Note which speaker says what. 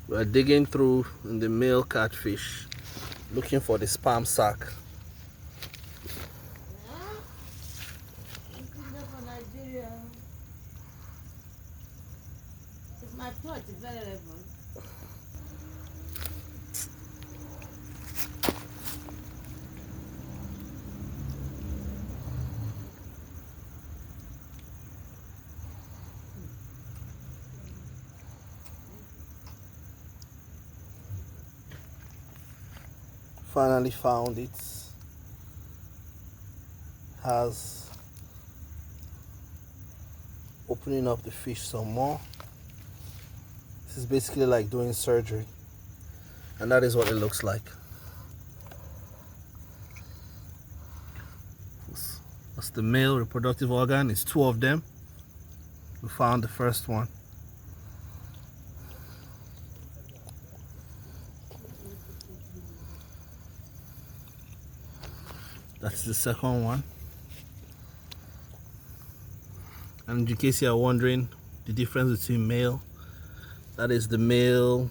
Speaker 1: We're digging through in the male catfish, looking for the sperm sac.
Speaker 2: It's my thought, it's very level.
Speaker 1: Finally found it. Has opening up the fish some more. This is basically like doing surgery, and that is what it looks like. That's the male reproductive organ. It's two of them. We found the first one. That's the second one. And in case you are wondering the difference between male, that is the male